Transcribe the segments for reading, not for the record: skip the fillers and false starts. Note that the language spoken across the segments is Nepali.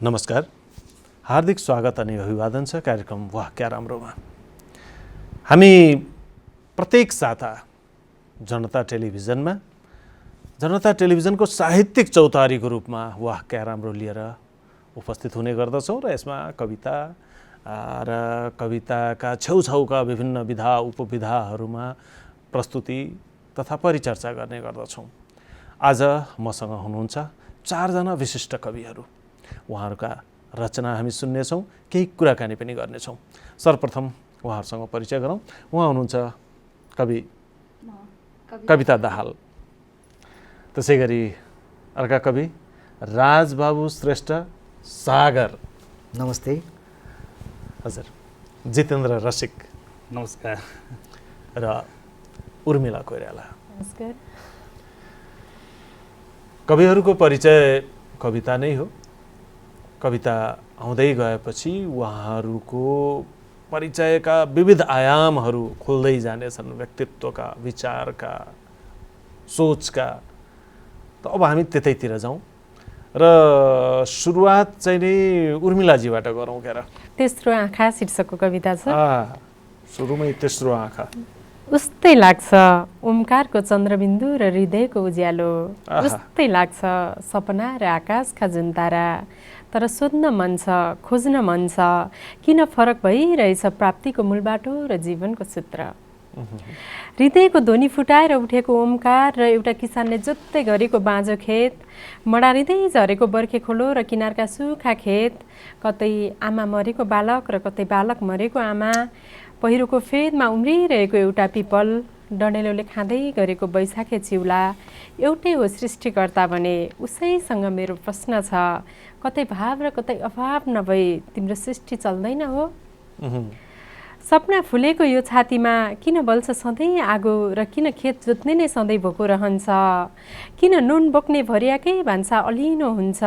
नमस्कार, हार्दिक स्वागत अनि अभिवादन छ कार्यक्रम वाह क्या राम्रोमा। हामी प्रत्येक साता जनता टेलिभिजनको साहित्यिक चौतारीको रूपमा वाह क्या राम्रो लिएर उपस्थित हुने गर्दछौँ र यसमा कविता र कविताका छेउछाउका विभिन्न विधा उपविधाहरूमा प्रस्तुति तथा परिचर्चा गर्ने गर्दछौँ। आज मसँग हुनुहुन्छ 4 जना विशिष्ट कविहरू। उहाँहरूका रचना हामी सुन्नेछौँ, केही कुराकानी पनि गर्नेछौँ। सर्वप्रथम उहाँहरूसँग परिचय गरौँ। उहाँ हुनुहुन्छ कवि कविता दाहाल। त्यसै गरी अर्का कवि राजबाबु श्रेष्ठ सागर। नमस्ते। हजुर जितेन्द्र रसिक। नमस्कार। र उर्मिला कोइराला। नमस्कार। कविहरूको परिचय कविता नै हो। कविता आउँदै गएपछि उहाँहरूको परिचयका विविध आयामहरू खोल्दै जानेछन्, व्यक्तित्वका, विचारका, सोचका। त अब हामी त्यतैतिर जाउँ र सुरुवात चाहिँ नि उर्मिलाजीबाट गरौँ। क्या र तेस्रो आँखा शीर्षकको कविता छ। सुरुमै तेस्रो आँखा। उस्तै लाग्छ ओमकारको चन्द्रबिन्दु र हृदयको उज्यालो, उस्तै लाग्छ सपना र आकाशका जुन तारा। तर सोध्न मन छ, खोज्न मन छ, किन फरक भइरहेछ प्राप्तिको मूल बाटो र जीवनको सूत्र। हृदयको ध्वनि फुटाएर उठेको ओमकार र एउटा किसानले जोत्दै गरेको बाँझो खेत, मडारिँदै झरेको बर्खे खोलो र किनारका सुखा खेत, कतै आमा मरेको बालक र कतै बालक मरेको आमा, पहिरोको फेदमा उम्रिरहेको एउटा पिपल, डडेलोले खाँदै गरेको बैशाखे चिउला। एउटै हो सृष्टिकर्ता भने उसैसँग मेरो प्रश्न छ, कतै भाव र कतै अभाव नभई तिम्रो सृष्टि चल्दैन हो। सपना फुलेको यो छातीमा किन बल्छ सधैँ आगो र किन खेत जोत्ने नै सधैँ भोको रहन्छ, किन नुन बोक्ने भरियाकै भान्सा अलिनो हुन्छ,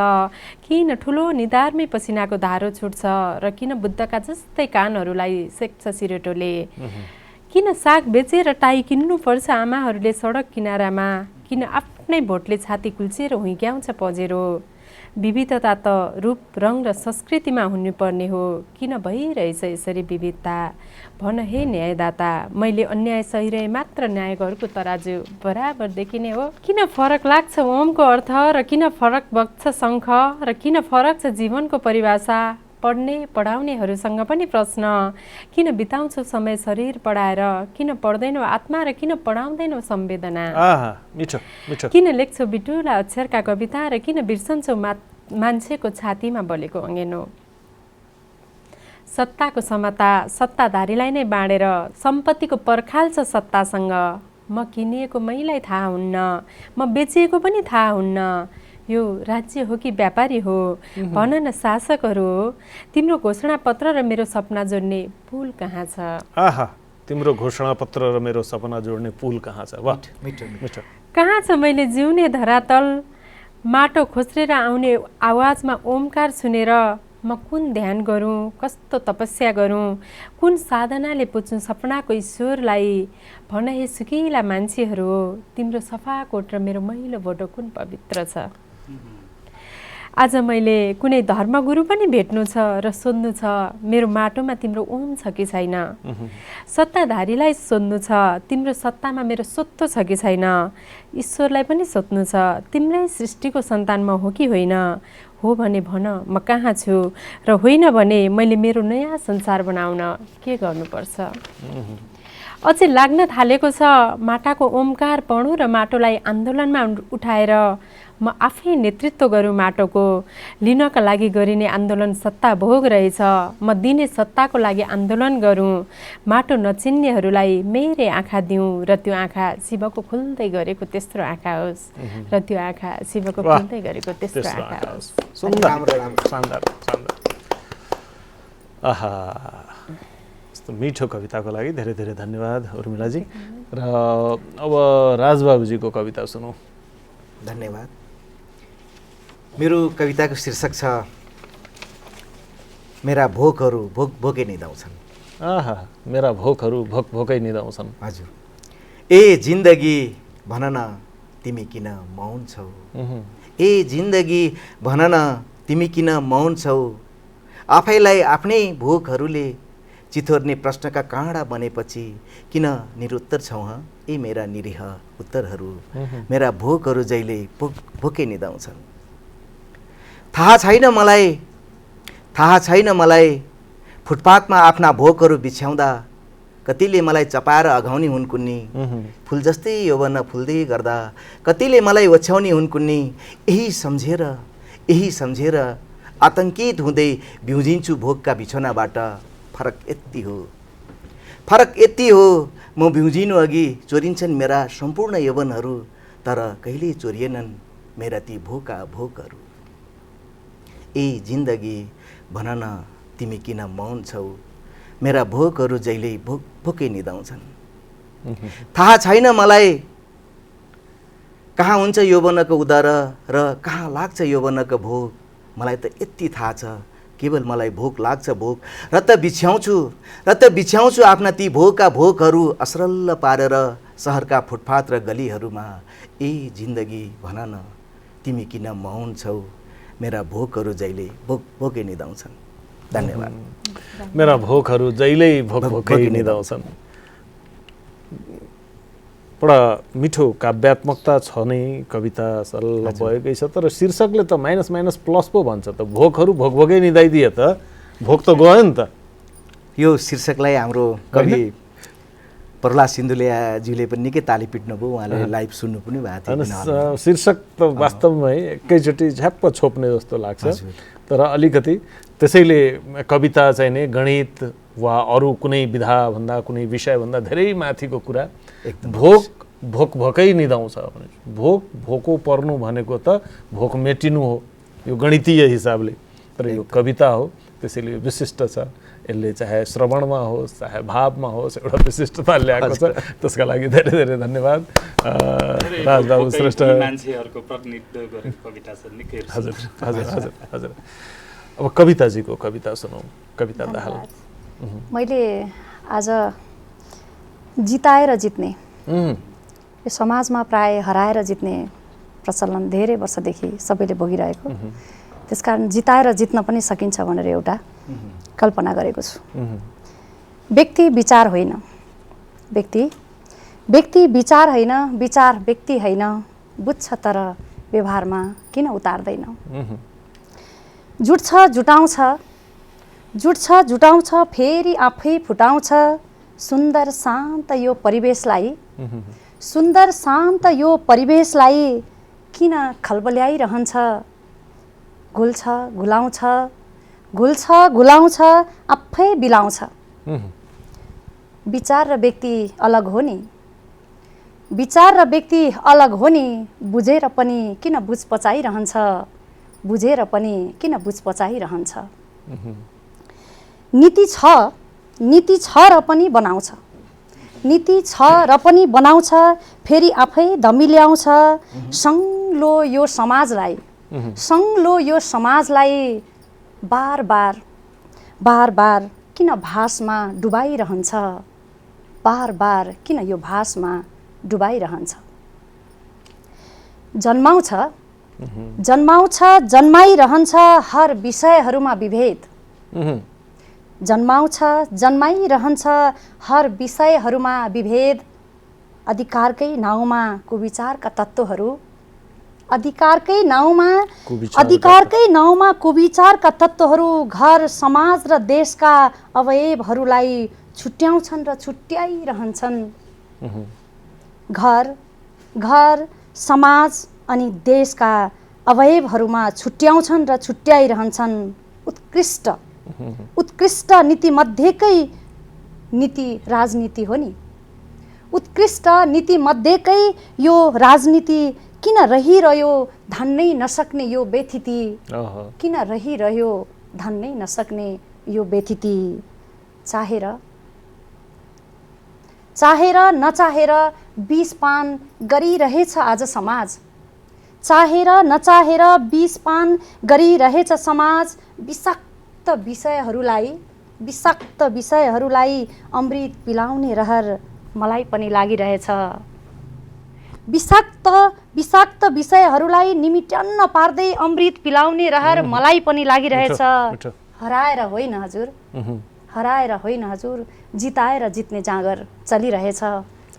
किन ठुलो निधारमै पसिनाको धारो छुट्छ र किन बुद्धका जस्तै कानहरूलाई सेक्छ सिरेटोले, किन साग बेचेर टाई किन्नुपर्छ आमाहरूले सडक किनारामा, किन आफ्नै भोटले छाती कुल्चिएर हुइक्याउँछ पजेरो। विविधता त रूप रङ र संस्कृतिमा हुनुपर्ने हो, किन भइरहेछ यसरी विविधता। भन हे न्यायदाता, मैले अन्याय सहिरहे मात्र न्यायहरूको तराजु बराबर देखिने हो। किन फरक लाग्छ ओमको अर्थ र किन फरक बग्छ शङ्ख र किन फरक छ जीवनको परिभाषा। पढ्ने पढाउनेहरूसँग पनि प्रश्न, किन बिताउँछौ समय शरीर पढाएर, किन पढ्दैनौ आत्मा र किन पढाउँदैनौ संवेदना। किन लेख्छौ बिटुला अक्षरका कविता र किन बिर्सन्छौ मान्छेको छातीमा बलेको अँगेनो। सत्ताको समता सत्ताधारीलाई नै बाँडेर सम्पत्तिको पर्खाल छ सत्तासँग। म किनिएको मैलाई थाहा हुन्न, म बेचिएको पनि थाहा हुन्न, यो राज्य हो कि व्यापारी हो। भन न शासकहरू, तिम्रो घोषणा पत्र र मेरो सपना जोड्ने पुल कहाँ छ। तिम्रो घोषणा पत्र र मेरो सपना जोड्ने पुल कहाँ छ। वाह मिठो। कहाँ छ मैले जिउने धरातल, माटो खोस्रेर आउने आवाजमा ओमकार सुनेर म कुन ध्यान गरौँ, कस्तो तपस्या गरौँ, कुन साधनाले पुज्छु सपनाको ईश्वरलाई। भन हे सुकिला मान्छेहरू हो, तिम्रो सफा कोट र मेरो मैलो भोटो कुन पवित्र छ। आज मैले कुनै धर्मगुरु पनि भेट्नु छ र सोध्नु छ, मेरो माटोमा तिम्रो ओम छ कि छैन। सत्ताधारीलाई सोध्नु छ, तिम्रो सत्तामा मेरो सत्तो छ कि छैन। ईश्वरलाई पनि सोध्नु छ, तिम्रै सृष्टिको सन्तान म हो कि होइन। हो भने भन म कहाँ छु र होइन भने मैले मेरो नयाँ संसार बनाउन के गर्नुपर्छ। अझै लाग्न थालेको छ माटाको ओमकार पढौँ र माटोलाई आन्दोलनमा उठाएर म आफै नेतृत्व गरौँ माटोको। लिनका लागि गरिने आन्दोलन सत्ता भोग रहेछ, म दिने सत्ताको लागि आन्दोलन गरौँ। माटो नचिन्नेहरूलाई मेरै आँखा दिउँ र त्यो आँखा शिवको खुल्दै गरेको तेस्रो आँखा होस्, र त्यो आँखा शिवको खुल्दै गरेको तेस्रो आँखा होस्। यस्तो मिठो कविताको लागि धेरै धेरै धन्यवाद उर्मिलाजी। र अब राजबाबुजीको कविता सुनौँ। धन्यवाद। मेरो कविताको शीर्षक छ मेरा भोकहरू भोक भोकै निदाउँछन्। मेरा भोकहरू भोक भोकै निदाउँछन्। हजुर। ए जिन्दगी भन न तिमी किन मौन छौ, ए जिन्दगी भन न तिमी किन मौन छौ, आफैलाई आफ्नै भोकहरूले चिथोर्ने प्रश्नका काँडा बनेपछि किन निरुत्तर छौ हँ? ए मेरा निरीह उत्तरहरू, मेरा भोकहरू जहिले भोकै निदाउँछन्। थाहा छैन मलाई फुटपाथमा आफ्ना भोकहरू बिछ्याउँदा कतिले मलाई चपाएर अघाउने हुन् कुन्नी, फुल जस्तै यौवन फुल्दै गर्दा कतिले मलाई ओछ्याउने हुन् कुन्नी। यही सम्झेर आतङ्कित हुँदै बिउजिन्छु भोकका बिछोनाबाट। फरक यति हो म बिउजिनु अघि चोरिन्छन् मेरा सम्पूर्ण यौवनहरू, तर कहिल्यै चोरिएनन् मेरा ती भोकहरू। ए जिन्दगी भन न तिमी किन मौन छौ, मेरा भोकहरू जहिले भोकै निदाउँछन्। थाहा छैन मलाई कहाँ हुन्छ यौवनको उदर र कहाँ लाग्छ यौवनको भोक। मलाई त यति थाहा छ, केवल मलाई भोक लाग्छ भोक, र त बिछ्याउँछु आफ्ना ती भोकहरू असरल्ल पारेर सहरका फुटपाथ र गलीहरूमा। ए जिन्दगी भन न तिमी किन मौन छौ, मेरा भोकहरू जहिले भोकै निदाउँछन्। धन्यवाद। मेरा भोकहरू जहिल्यै भोकै निदाउँछन्। बडा मिठो काव्यात्मकता छ नै कविता, सरल भएकै छ, तर शीर्षकले त माइनस प्लस पो भन्छ त। भोकहरू भोकै निदाइदिए त भोक त गयो नि त। यो शीर्षकलाई हाम्रो कवि प्रहलाद सिन्धुलियाज्यूले पनि निकै ताली पिट्नुभयो, उहाँले लाइभ सुन्नु पनि भएको थियो। शीर्षक त वास्तवमै एकैचोटि झ्याप्प छोप्ने जस्तो लाग्छ, तर अलिकति त्यसैले कविता चाहिँ नि गणित वा अरू कुनै विधा भन्दा कुनै विषयभन्दा धेरै माथिको कुरा। भोकै निदाउँछ। भोको पर्नु भनेको त भोक मेटिनु हो, यो गणितीय हिसाबले, तर यो कविता हो, त्यसैले यो विशिष्ट छ। यसले चाहे श्रवणमा होस् चाहे भावमा होस् एउटा विशिष्टता ल्याएको छ। त्यसका लागि धेरै धेरै धन्यवाद राजबाबु श्रेष्ठ। मान्छेहरूको प्रतिनिधित्व गरेको कविता छ निकै। हजुर हजुर हजुर हजुर। अब कविताजीको कविता सुनौँ। कविता दाहाल। मैले आज जिताएर जित्ने, यो समाजमा प्राय हराएर जित्ने प्रचलन धेरै वर्षदेखि सबैले भोगिरहेको, त्यसकारण जिताएर जित्न पनि सकिन्छ भनेर एउटा कल्पना गरेको छु। व्यक्ति विचार होइन, व्यक्ति विचार होइन, विचार व्यक्ति होइन, बुझ्छ तर व्यवहारमा किन उतार्दैन। जुटाउँछ फेरि आफै फुटाउँछ, सुन्दर शान्त यो परिवेशलाई किन खलबल्याइरहन्छ। घुल्छ घुलाउँछ आफै बिलाउँछ। विचार र व्यक्ति अलग हो नि, बुझेर पनि किन बुझ पचाइरहन्छ। नीति छ र पनि बनाउँछ, फेरि आफै धमिल्याउँछ। सङ्लो यो समाजलाई बार बार किन भासमा डुबाइरहन्छ। जन्माइरहन्छ हर विषयहरूमा विभेद। अधिकारकै नाउँमा कुविचारका तत्त्वहरू घर समाज र देशका अवयवहरूलाई छुट्याउँछन् र छुट्याइरहन्छन्। घर समाज अनि देशका अवयवहरूमा छुट्याउँछन् र छुट्याइरहन्छन्। उत्कृष्ट नीति मध्येकै नीति राजनीति हो नि। उत्कृष्ट नीति मध्येकै यो राजनीति किन रहिरह्यो धान्नै नसक्ने यो व्यथिति। चाहेर नचाहेर विषपान गरिरहेछ आज समाज। विषाक्त विषयहरूलाई अमृत पिलाउने रहर मलाई पनि लागिरहेछ। विषाक्त विषयहरूलाई निमिटन्न पार्दै अमृत पिलाउने रहर मलाई पनि लागिरहेछ। मिठो। हराएर होइन हजुर, हराएर होइन हजुर, जिताएर जित्ने जाँगर चलिरहेछ,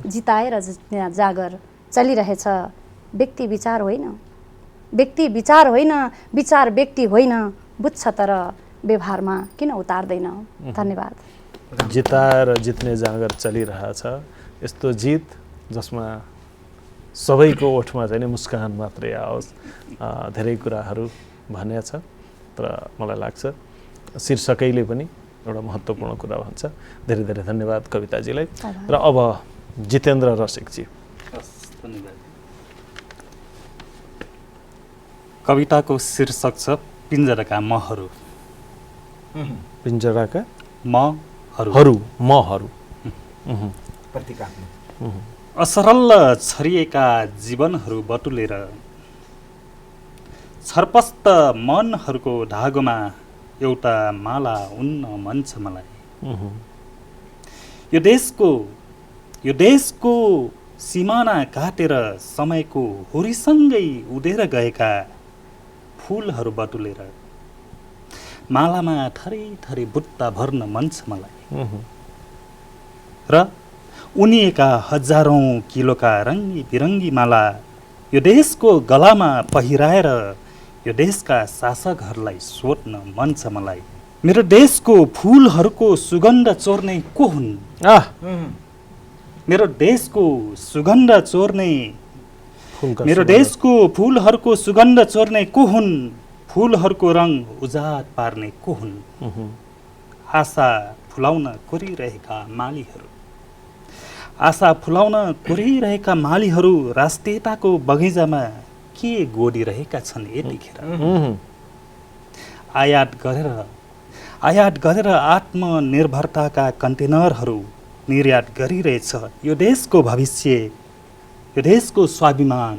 जिताएर जित्ने जाँगर चलिरहेछ। व्यक्ति विचार होइन, व्यक्ति विचार होइन, विचार व्यक्ति होइन, बुझ्छ तर व्यवहारमा किन उतार्दैन। धन्यवाद। जिताएर जित्ने जाँगर चलिरहेछ, यस्तो जित जसमा सबैको ओठमा चाहिँ नि मुस्कान मात्रै आओस्। धेरै कुराहरू भनेको छ, तर मलाई लाग्छ शीर्षकैले पनि एउटा महत्त्वपूर्ण कुरा भन्छ। धेरै धेरै धन्यवाद कविताजीलाई। र अब जितेन्द्र रसिकजी। हस्, धन्यवाद। कविताको शीर्षक छ पिञ्जराका महहरू। पिञ्जराका महहरू। महहरू। प्रतीकात्मक। असरल छरिएका जीवनहरू बटुलेर छरपष्ट मनहरूको धागोमा एउटा माला उन्न मन छ मलाई। यो देशको सिमाना काटेर समयको हुरीसँगै उडेर गएका फुलहरू बटुलेर मालामा थरी थरी बुट्टा भर्न मन छ मलाई। र उनिएका हजारौं किलोका रङ्गी बिरङ्गी माला यो देशको गलामा पहिराएर यो देशका शासकहरूलाई सोध्न मन छ मलाई। मेरो देशको फुलहरूको सुगन्ध चोर्ने को हुन्? मेरो देशको सुगन्ध चोर्ने, मेरो देशको फुलहरूको सुगन्ध चोर्ने को हुन्? फुलहरूको रङ उजाड पार्ने को हुन्? आशा फुलाउन कोरिरहेका मालीहरू, आशा फुलाउन कोरिरहेका मालीहरू राष्ट्रियताको बगैँचामा के गोडिरहेका छन् यतिखेर? आयात गरेर आत्मनिर्भरताका कन्टेनरहरू निर्यात गरिरहेछ यो देशको भविष्य, यो देशको स्वाभिमान।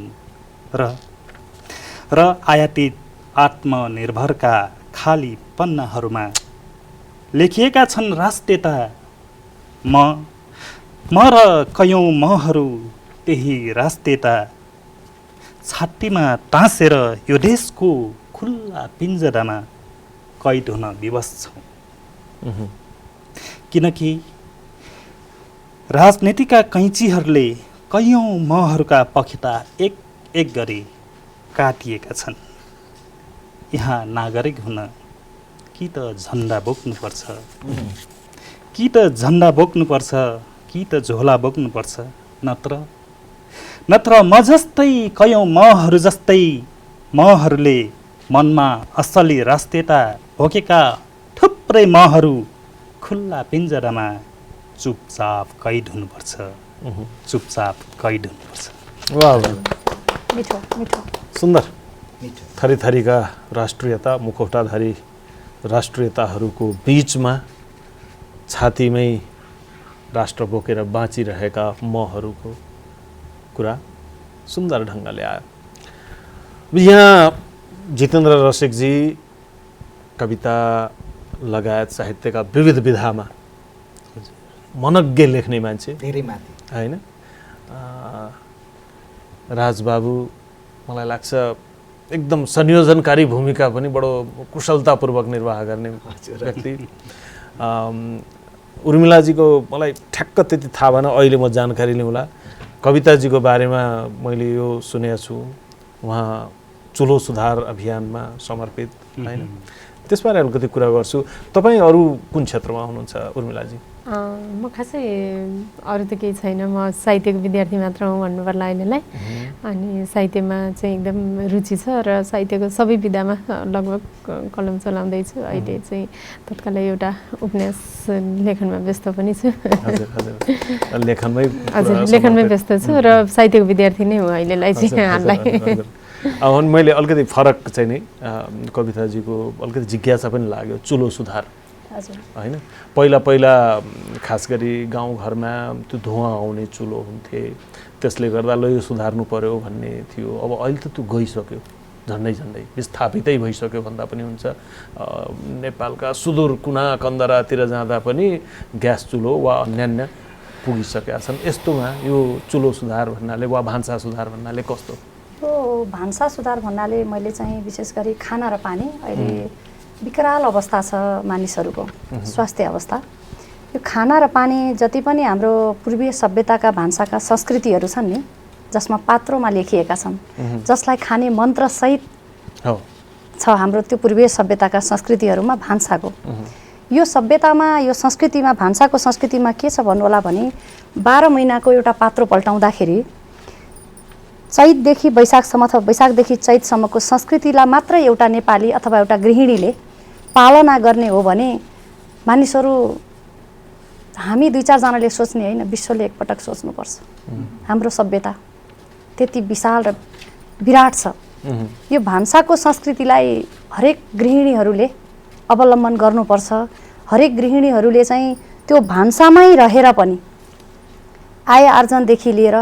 र आयातित आत्मनिर्भरका खाली पन्नाहरूमा लेखिएका छन् राष्ट्रियता। म र कयौँ महहरू त्यही राष्ट्रियता छातीमा टाँसेर यो देशको खुल्ला पिञ्जरामा कैद हुन विवश छौँ। किनकि राजनीतिका कैँचीहरूले कयौँ महहरूका पखेटा एक एक गरी काटिएका छन्। यहाँ नागरिक हुन कि त झन्डा बोक्नुपर्छ, कि त झन्डा बोक्नुपर्छ, कि त झोला बोक्नुपर्छ, नत्र म जस्तै कयौँ महहरू जस्तै महहरूले मनमा असली राष्ट्रियता भोकेका थुप्रै महहरू खुल्ला पिञ्जरामा चुपचाप कैद हुनुपर्छ, चुपचाप कैद हुनुपर्छ। वाह, मिठो मिठो सुन्दर। थरी थरीका राष्ट्रियता, मुखौटाधारी राष्ट्रियताहरूको बिचमा छातीमै राष्ट्र बोकेर बाँचिरहेका महहरूको कुरा सुन्दर ढङ्गले आयो। यहाँ जितेन्द्र रसिकजी कविता लगायत साहित्यका विविध विधामा मनज्ञ लेख्ने मान्छे, धेरै माथि होइन? राजबाबु मलाई लाग्छ एकदम संयोजनकारी भूमिका पनि बडो कुशलतापूर्वक निर्वाह गर्ने व्यक्ति। उर्मिलाजीको मलाई ठ्याक्क त्यति थाहा भएन, अहिले म जानकारी लिउँला। कविताजीको बारेमा मैले यो सुनेको छु, उहाँ चुलो सुधार अभियानमा समर्पित, होइन? त्यसबारे अलिकति कुरा गर्छु। तपाईँ अरू कुन क्षेत्रमा हुनुहुन्छ उर्मिलाजी? म खासै अरू त केही छैन, म साहित्यको विद्यार्थी मात्र हुँ भन्नु पर्ला अहिलेलाई। अनि साहित्यमा चाहिँ एकदम रुचि छ र साहित्यको सबै विधामा लगभग कलम चलाउँदैछु। अहिले चाहिँ तत्काल एउटा उपन्यास लेखनमा व्यस्त पनि छु। लेखनमै व्यस्त छु र साहित्यको विद्यार्थी नै हुँ अहिलेलाई चाहिँ हाललाई। अब मैले अलिकति फरक चाहिँ नि कविताजीको अलिकति जिज्ञासा पनि लाग्यो। चुलो सुधार, होइन? पहिला खास गरी गाउँघरमा त्यो धुवाँ आउने चुलो हुन्थे, त्यसले गर्दा ल यो सुधार्नु पर्यो भन्ने थियो। अब अहिले त त्यो गइसक्यो, झन्डै विस्थापितै भइसक्यो भन्दा पनि हुन्छ। नेपालका सुदूर कुना कन्दरातिर जाँदा पनि ग्यास चुलो वा अन्यान्य पुगिसकेका छन्। यस्तोमा यो चुलो सुधार भन्नाले वा भान्सा सुधार भन्नाले कस्तो? यो भान्सा सुधार भन्नाले मैले चाहिँ विशेष गरी खाना र पानी अहिले विकराल अवस्था छ मानिसहरूको स्वास्थ्य अवस्था। यो खाना र पानी जति पनि हाम्रो पूर्वीय सभ्यताका भान्साका संस्कृतिहरू छन् नि, जसमा पात्रोमा लेखिएका छन्, जसलाई खाने मन्त्रसहित छ हाम्रो त्यो पूर्वीय सभ्यताका संस्कृतिहरूमा भान्साको यो सभ्यतामा यो संस्कृतिमा भान्साको संस्कृतिमा के छ भन्नु होला भने 12 महिनाको एउटा पात्रो पल्टाउँदाखेरि चैतदेखि वैशाखसम्म अथवा वैशाखदेखि चैतसम्मको संस्कृतिलाई मात्र एउटा नेपाली अथवा एउटा गृहिणीले पालना गर्ने हो भने मानिसहरू हामी 2-4 जनाले सोच्ने होइन, विश्वले एकपटक सोच्नुपर्छ। हाम्रो सभ्यता त्यति विशाल र विराट छ। यो भान्साको संस्कृतिलाई हरेक गृहिणीहरूले अवलम्बन गर्नुपर्छ। हरेक गृहिणीहरूले चाहिँ त्यो भान्सामै रहेर पनि आय आर्जनदेखि लिएर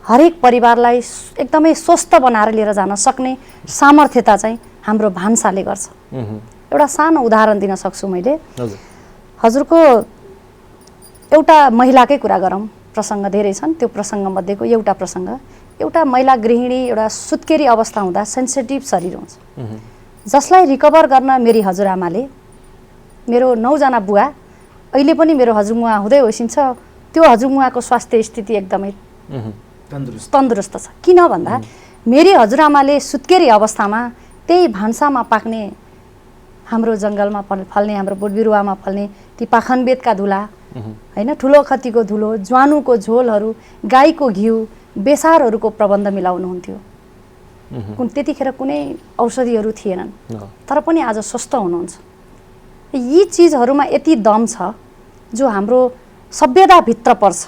हरेक परिवारलाई एकदमै स्वस्थ बनाएर लिएर जान सक्ने सामर्थ्यता चाहिँ हाम्रो भान्साले गर्छ। एउटा सानो उदाहरण दिन सक्छु मैले। हजुरको एउटा महिलाकै कुरा गरौँ, प्रसङ्ग धेरै छन्, त्यो प्रसङ्ग मध्येको एउटा प्रसङ्ग, एउटा महिला गृहिणी एउटा सुत्केरी अवस्था हुँदा सेन्सिटिभ शरीर हुन्छ, जसलाई रिकभर गर्न मेरी हजुरआमाले, मेरो 9 जना बुवा, अहिले पनि मेरो हजुरमुवा हुँदै होइसिन्छ, त्यो हजुरमुवाको स्वास्थ्य स्थिति एकदमै तन्दुरुस्त छ। किन भन्दा मेरी हजुरआमाले सुत्केरी अवस्थामा त्यही भान्सामा पाक्ने, हाम्रो जङ्गलमा फल्ने, हाम्रो बोट बिरुवामा फल्ने ती पाखनबेतका धुला होइन, ठुलो खतीको धुलो, ज्वानुको झोलहरू, गाईको घिउ, बेसारहरूको प्रबन्ध मिलाउनुहुन्थ्यो। त्यतिखेर कुनै औषधिहरू थिएनन्, तर पनि आज स्वस्थ हुनुहुन्छ। यी चिजहरूमा यति दम छ जो हाम्रो सभ्यताभित्र पर्छ,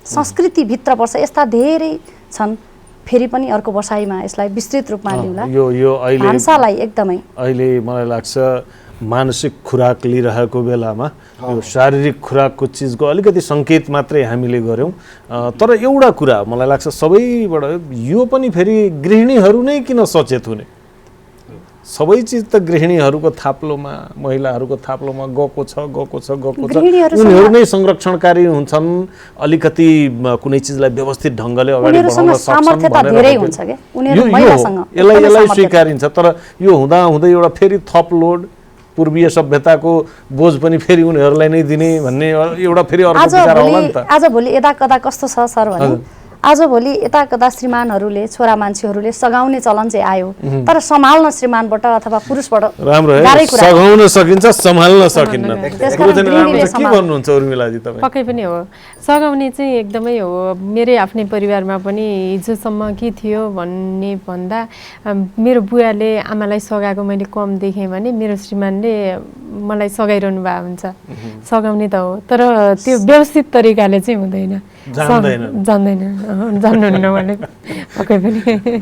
संस्कृतिभित्र पर्छ। यस्ता धेरै छन्। फेरि पनि अर्को बसाइमा यसलाई विस्तृत रूपमा लिउँला। यो अहिले भान्सालाई एकदमै अहिले मलाई लाग्छ मानसिक खुराक लिइरहेको बेलामा यो शारीरिक खुराकको चिजको अलिकति सङ्केत मात्रै हामीले गऱ्यौँ। तर एउटा कुरा मलाई लाग्छ सबैबाट, यो पनि फेरि गृहिणीहरू नै किन सचेत हुने? सबै चिज त गृहिणीहरूको थाप्लोमा, महिलाहरूको थाप्लोमा गएको छ। उनीहरू नै संरक्षणकारी हुन्छन्, अलिकति कुनै चिजलाई व्यवस्थित ढङ्गले अगाडि बढाउन सक्छन् यसलाई स्वीकारिन्छ। तर यो हुँदा हुँदै एउटा फेरि थप लोड, पूर्वीय सभ्यताको बोझ पनि फेरि उनीहरूलाई नै दिने भन्ने एउटा फेरि अर्को विचार होला नि त। आजभोलि यता कता कस्तो छ सर भने, आजभोलि यता कता श्रीमानहरूले, छोरा मान्छेहरूले सघाउने चलन चाहिँ आयो, तर सम्हाल्न श्रीमानबाट अथवा पुरुषबाट राम्रो है, सघाउन सकिन्छ, सम्हाल्न सकिन्न। के भन्नुहुन्छ उर्मिलाजी तपाईँ? पक्कै पनि हो, सघाउने चाहिँ एकदमै हो। मेरै आफ्नै परिवारमा पनि हिजोसम्म के थियो भन्ने भन्दा मेरो बुवाले आमालाई सघाएको मैले कम देखेँ भने मेरो श्रीमानले मलाई सघाइरहनु भएको हुन्छ। सघाउने त हो, तर त्यो व्यवस्थित तरिकाले चाहिँ हुँदैन, जान्दैन, जान्नुहुन्न भने पक्कै पनि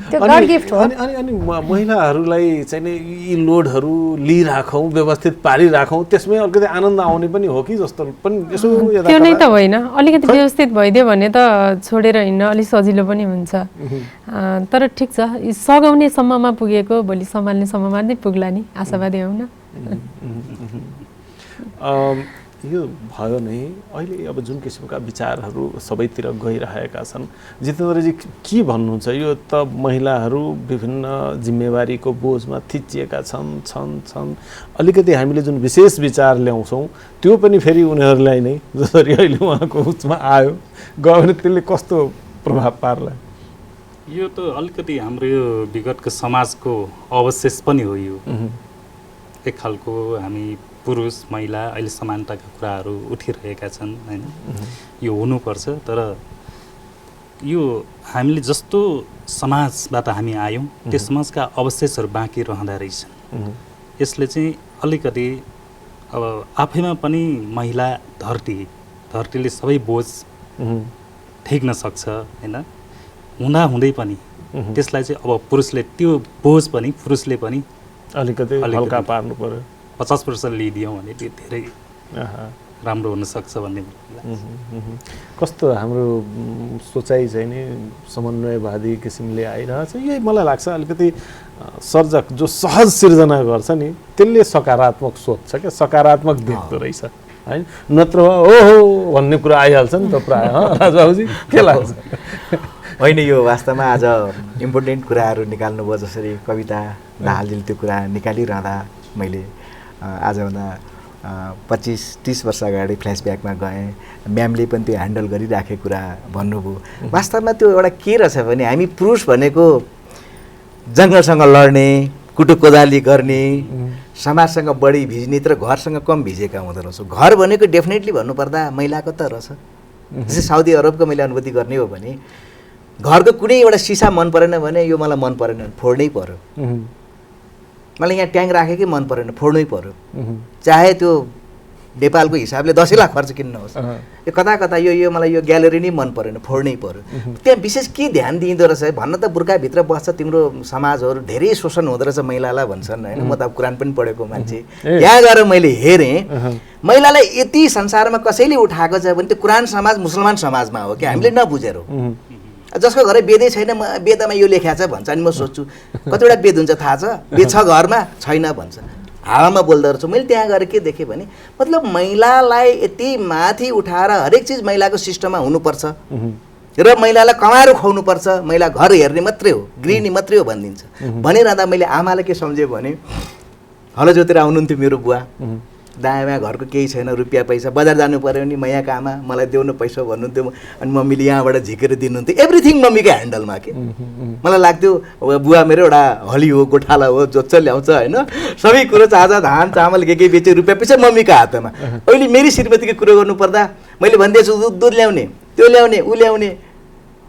त्यो गड गिफ्ट हो। अनि महिलाहरूलाई चाहिँ यी लोडहरू लिइराखौँ, व्यवस्थित पारिराखौँ, त्यसमै अलिकति आनन्द आउने पनि हो कि जस्तो पनि यसो त्यो नै त होइन। अलिकति व्यवस्थित भइदियो भने त छोडेर हिँड्न अलिक सजिलो पनि हुन्छ। तर ठिक छ, सघाउने सम्ममा पुगेको भोलि सम्हाल्ने सम्ममा नै पुग्ला नि, आशावादी हौ न। यो भयो नै। अहिले अब जुन किसिमका विचारहरू सबैतिर गइरहेका छन्, जितेन्द्रजी के भन्नुहुन्छ? यो त महिलाहरू विभिन्न जिम्मेवारीको बोझमा थिचिएका छन्। अलिकति हामीले जुन विशेष विचार ल्याउँछौँ त्यो पनि फेरि उनीहरूलाई नै, जसरी अहिले उहाँको उसमा आयो गयो भने त्यसले कस्तो प्रभाव पार्ला? यो त अलिकति हाम्रो यो विगतको समाजको अवशेष पनि हो। यो एक खालको हामी पुरुष महिला अहिले समानताका कुराहरू उठिरहेका छन् हैन, यो हुनुपर्छ। तर यो हामीले जस्तो समाजबाट हामी आयौँ त्यो समाजका अवशेषहरू बाँकी रहँदा रहेछन्। यसले चाहिँ अलिकति अब आफैमा पनि महिला धरतीले सबै बोझ ठेक्न सक्छ हैन, हुँदै पनि त्यसलाई चाहिँ अब पुरुषले त्यो बोझ पनि पुरुषले पनि अलिकति हल्का पार्नु पर्यो। 50% लिइदियौँ भने त्यो धेरै राम्रो हुनसक्छ भन्ने। कस्तो हाम्रो सोचाइ चाहिँ नि समन्वयवादी किसिमले आइरहेछ। यही मलाई लाग्छ अलिकति सर्जक जो सहज सिर्जना गर्छ नि त्यसले सकारात्मक सोच्छ क्या, सकारात्मक देख्दो रहेछ। होइन नत्र ओहो भन्ने कुरा आइहाल्छ नि त प्राय राजबाबुजी के लाग्छ? होइन यो वास्तवमा आज इम्पोर्टेन्ट कुराहरू निकाल्नुभयो जसरी कविता दाहालजीले त्यो कुरा निकालिरहँदा मैले आजभन्दा 25-30 वर्ष अगाडि फ्ल्यासब्याकमा गएँ। म्यामले पनि त्यो ह्यान्डल गरिराखेको कुरा भन्नुभयो। वास्तवमा त्यो एउटा के रहेछ भने हामी पुरुष भनेको जङ्गलसँग लड्ने, कुटु कोदाली गर्ने, समाजसँग बढी भिज्ने तर घरसँग कम भिजेका हुँदो रहेछ। घर भनेको डेफिनेटली भन्नुपर्दा महिलाको त रहेछ। जस्तै साउदी अरबको मैले अनुभूति गर्ने हो भने घरको कुनै एउटा सिसा मन परेन भने यो मलाई मन परेन फोड्नै पर्यो। मलाई यहाँ ट्याङ्क राखेकै मन परेन फोड्नै पर्यो। चाहे त्यो नेपालको हिसाबले 10 लाख खर्च किन्नुहोस्, यो कता कता यो मलाई यो ग्यालेरी नै मन परेन फोड्नै पर्यो। त्यहाँ विशेष के ध्यान दिइँदो रहेछ भन्न त बुर्खाभित्र बस्छ तिम्रो समाजहरू धेरै शोषण हुँदो रहेछ महिलालाई भन्छन् होइन। म त अब कुरान पनि पढेको मान्छे, यहाँ गएर मैले हेरेँ महिलालाई यति संसारमा कसैले उठाएको छ भने त्यो कुरान समाज मुसलमान समाजमा हो कि हामीले नबुझेर हो। जसको घरै बेदै छैन बेदामा यो लेख्या छ भन्छ अनि म सोध्छु कतिवटा बेद हुन्छ थाहा छ? बेद छ घरमा छैन भन्छ, हावामा बोल्दो रहेछ। मैले त्यहाँ गएर के देखेँ भने मतलब महिलालाई यति माथि उठाएर हरेक चिज महिलाको सिस्टममा हुनुपर्छ र महिलालाई कमाएर खुवाउनुपर्छ, महिला घर हेर्ने मात्रै हो, गृहिणी मात्रै हो भनिदिन्छ। भनिरहँदा मैले आमालाई के सम्झेँ भने हलो जोतेर आउनुहुन्थ्यो मेरो बुवा, दायाँ घरको केही छैन, रुपियाँ पैसा बजार जानु पऱ्यो भने म यहाँको आमा मलाई देउनु पैसा भन्नुहुन्थ्यो अनि मम्मीले यहाँबाट झिकेर दिनुहुन्थ्यो। एभ्रिथिङ मम्मीकै ह्यान्डलमा के मलाई लाग्थ्यो बुवा मेरो एउटा हली हो, गोठाला हो, जोत्छ ल्याउँछ होइन, सबै कुरो चाजा धान चामल के बेच्यो रुपियाँ पैसा मम्मीको हातमा। अहिले मेरी श्रीमतीको कुरो गर्नुपर्दा मैले भनिदिएछु दुध ल्याउने, त्यो ल्याउने, ऊ ल्याउने,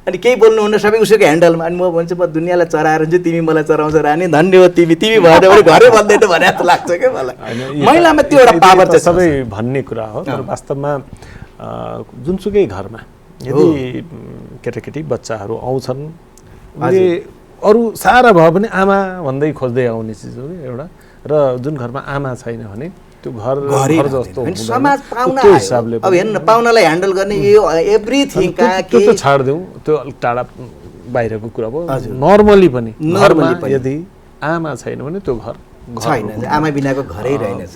अनि केही बोल्नुहुन्न, सबै उसैको ह्यान्डलमा। अनि म भन्छु म दुनियाँलाई चराएर चाहिँ तिमी मलाई चराउँछ रानी, धन्य हो तिमी भएर भने घरै भन्दैन भने जस्तो लाग्छ क्या मलाई। महिलामा त्यो एउटा पावर चाहिँ सबै भन्ने कुरा हो। तर वास्तवमा जुनसुकै घरमा यदि केटाकेटी बच्चाहरू आउँछन् उनले अरू सारा भयो भने आमा भन्दै खोज्दै आउने चिज हो कि एउटा, र जुन घरमा आमा छैन भने त्यो घर जस्तो समाज पाउना हिसाबले अब हेर्नु पाउनालाई ह्यान्डल गर्ने यो एभ्रिथिङ त्यो त छाड्दिउँ, त्यो अलिक टाढा बाहिरको कुरा भयो। नर्मली पनि घरमा यदि आमा छैन भने त्यो घर छैन, आमा बिनाको घरै रहेनछ।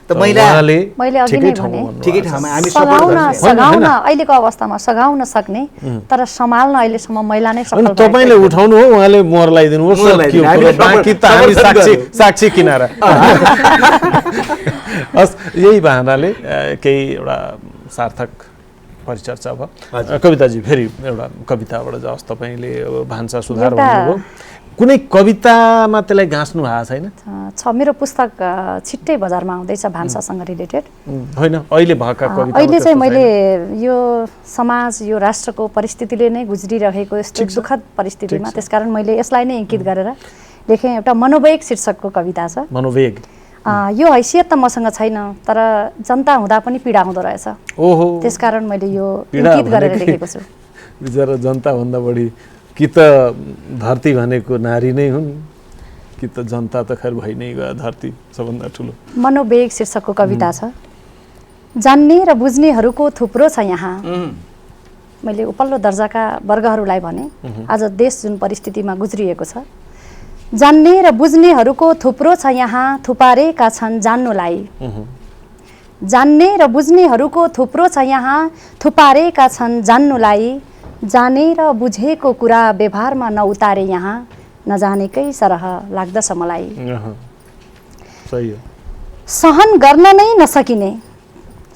त मैले अघि नै भने ठिकै ठाउँमा हामी सघाउन अहिलेको अवस्थामा सघाउन सक्ने तर सम्हाल्न अहिलेसम्म महिला नै सफल। तपाईँले उठाउनु हो, उहाँले मोहर लगाइदिनु हो, बाँकी त हामी साक्षी किनारा। हस्, यही बहानाले केही एउटा सार्थक परिचर्चा भयो। कविताजी फेरि एउटा कविताबाट जाओस्। तपाईँले भान्सा सुधार भन्नुभयो, कुनै कवितामा त्यसलाई गाँच्नु भएको छैन? छ, मेरो पुस्तक छिट्टै बजारमा आउँदैछ भान्सासँग रिलेटेड। होइन अहिले भएका कविता अहिले चाहिँ मैले यो समाज यो राष्ट्रको परिस्थितिले नै गुज्रिरहेको यस्तो दुःखद परिस्थितिमा त्यसकारण मैले यसलाई नै इङ्कित गरेर लेखेँ। एउटा मनोवेग शीर्षकको कविता छ। मनोवेग यो हैसियत त मसँग छैन तर जनता हुँदा पनि पीडा हुँदो रहेछ, ओहो त्यसकारण मैले यो इङ्कित गरेर लेखेको छु। बिचरा जनता भन्दा बढी कि त धरती भनेको नारी नै हुन् कि त जनता त खैर भइ नै गयो, धरती सबभन्दा ठुलो। मनोवेग शीर्षकको कविता छ। जान्ने र बुझ्नेहरूको थुप्रो छ यहाँ। मैले उपल्लो दर्जाका वर्गहरूलाई भने आज देश जुन परिस्थितिमा गुज्रिएको छ, जान्ने र बुझ्नेहरूको थुप्रो छ यहाँ, थुपारेका छन् जान्नुलाई। जान्ने र बुझ्नेहरूको थुप्रो छ यहाँ, थुपारेका छन् जान्नुलाई। जानेर बुझेको कुरा व्यवहारमा नउतारे यहाँ, नजानेकै सरह लाग्दछ मलाई। सहन गर्न नै नसकिने,